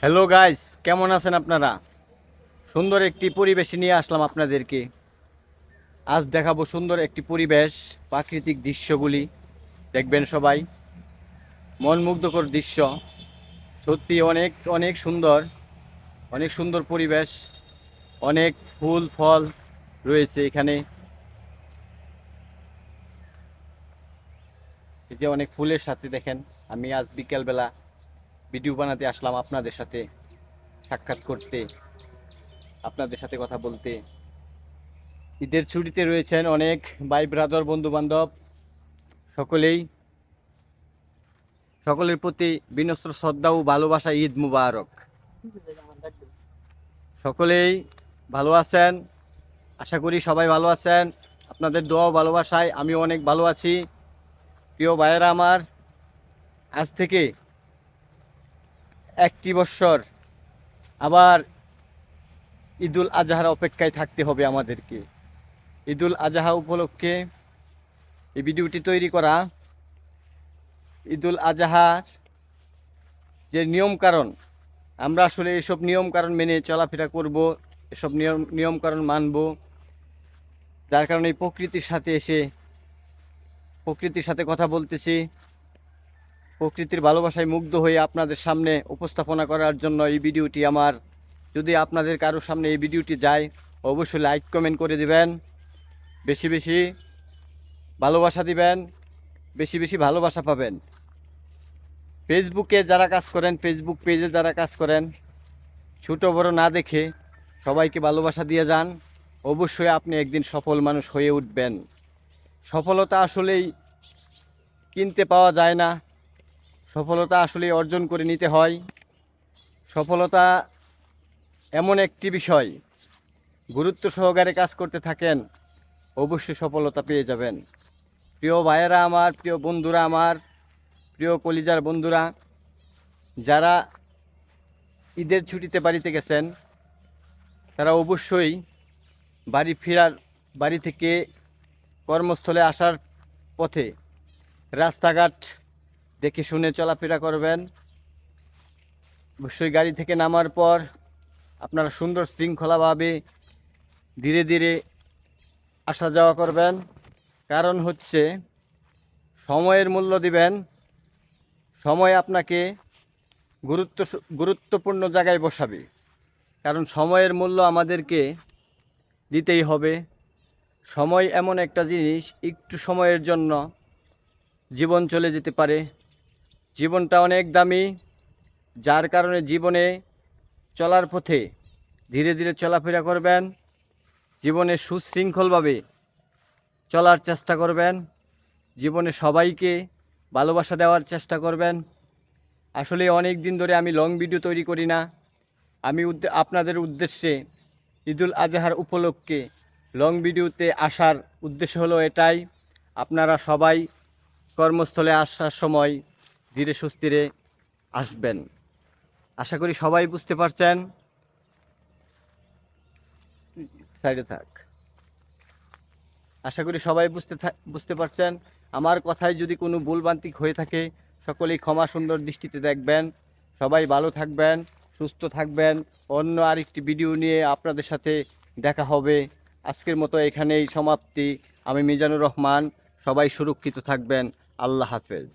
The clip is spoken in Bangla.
হ্যালো গাইস, কেমন আছেন আপনারা? সুন্দর একটি পরিবেশ নিয়ে আসলাম আপনাদেরকে। আজ দেখাবো সুন্দর একটি পরিবেশ, প্রাকৃতিক দৃশ্যগুলি দেখবেন সবাই। মন মুগ্ধকর দৃশ্য, সত্যি অনেক অনেক সুন্দর, অনেক সুন্দর পরিবেশ। অনেক ফুল ফল রয়েছে এখানে। এই যে অনেক ফুলের সাথে দেখেন, আমি আজ বিকেলবেলা ভিডিও বানাতে আসলাম আপনাদের সাথে সাক্ষাৎ করতে, আপনাদের সাথে কথা বলতে। ঈদের ছুটিতে রয়েছেন অনেক ভাই ব্রাদার বন্ধু বান্ধব, সকলেই সকলের প্রতি বিনম্র শ্রদ্ধা ও ভালোবাসা। ঈদ মুবারক। সকলেই ভালো আছেন, আশা করি সবাই ভালো আছেন। আপনাদের দোয়া ও ভালোবাসায় আমি অনেক ভালো আছি। প্রিয় ভাইয়েরা আমার, আজ থেকে একটি বৎসর আবার ঈদুল আজহার অপেক্ষায় থাকতে হবে আমাদেরকে। ঈদুল আজহা উপলক্ষে এই ভিডিওটি তৈরি করা। ঈদুল আজহার যে নিয়ম কারণ, আমরা আসলে এসব নিয়ম কারণ মেনে চলাফেরা করব, এসব নিয়ম কারণ মানব। যার কারণে প্রকৃতির সাথে এসে প্রকৃতির সাথে কথা বলতেছি, প্রকৃতির ভালোবাসায় মুগ্ধ হয়ে আপনাদের সামনে উপস্থাপনা করার জন্য এই ভিডিওটি আমার। যদি আপনাদের কারোর সামনে এই ভিডিওটি যায়, অবশ্যই লাইক কমেন্ট করে দিবেন, বেশি বেশি ভালোবাসা দিবেন, বেশি বেশি ভালোবাসা পাবেন। ফেসবুকে যারা কাজ করেন, ফেসবুক পেজে যারা কাজ করেন, ছোট বড় না দেখে সবাইকে ভালোবাসা দিয়ে যান। অবশ্যই আপনি একদিন সফল মানুষ হয়ে উঠবেন। সফলতা আসলেই কিনতে পাওয়া যায় না, সফলতা আসলেই অর্জন করে নিতে হয়। সফলতা এমন একটি বিষয়, গুরুত্ব সহকারে কাজ করতে থাকেন, অবশ্যই সফলতা পেয়ে যাবেন। প্রিয় ভাইয়েরা আমার, প্রিয় বন্ধুরা আমার, প্রিয় কলিজার বন্ধুরা, যারা ঈদের ছুটিতে বাড়িতে গেছেন, তারা অবশ্যই বাড়ি থেকে কর্মস্থলে আসার পথে রাস্তাঘাট দেখে শুনে চলাফেরা করবেন। অবশ্যই গাড়ি থেকে নামার পর আপনারা সুন্দর শৃঙ্খলাভাবে ধীরে ধীরে আসা যাওয়া করবেন। কারণ হচ্ছে, সময়ের মূল্য দিবেন। সময় আপনাকে গুরুত্বপূর্ণ জায়গায় বসাবে। কারণ সময়ের মূল্য আমাদেরকে দিতেই হবে। সময় এমন একটা জিনিস, একটু সময়ের জন্য জীবন চলে যেতে পারে। জীবনটা অনেক দামি, যার কারণে জীবনে চলার পথে ধীরে ধীরে চলাফেরা করবেন। জীবনে সুশৃঙ্খলভাবে চলার চেষ্টা করবেন। জীবনে সবাইকে ভালোবাসা দেওয়ার চেষ্টা করবেন। আসলে অনেক দিন ধরে আমি লং ভিডিও তৈরি করি না। আমি আপনাদের উদ্দেশ্যে ঈদুল আজহার উপলক্ষে লং ভিডিওতে আসার উদ্দেশ্য হলো এটাই, আপনারা সবাই কর্মস্থলে আসার সময় ধীরে সুস্থিরে আসবেন। আশা করি সবাই বুঝতে পারছেন। সাইডে থাক। আশা করি সবাই বুঝতে পারছেন। আমার কথায় যদি কোনো ভুলভ্রান্তি হয়ে থাকে, সকলেই ক্ষমা সুন্দর দৃষ্টিতে দেখবেন। সবাই ভালো থাকবেন, সুস্থ থাকবেন। অন্য আরেকটি ভিডিও নিয়ে আপনাদের সাথে দেখা হবে। আজকের মতো এখানেই সমাপ্তি। আমি মিজানুর রহমান। সবাই সুরক্ষিত থাকবেন। আল্লাহ হাফেজ।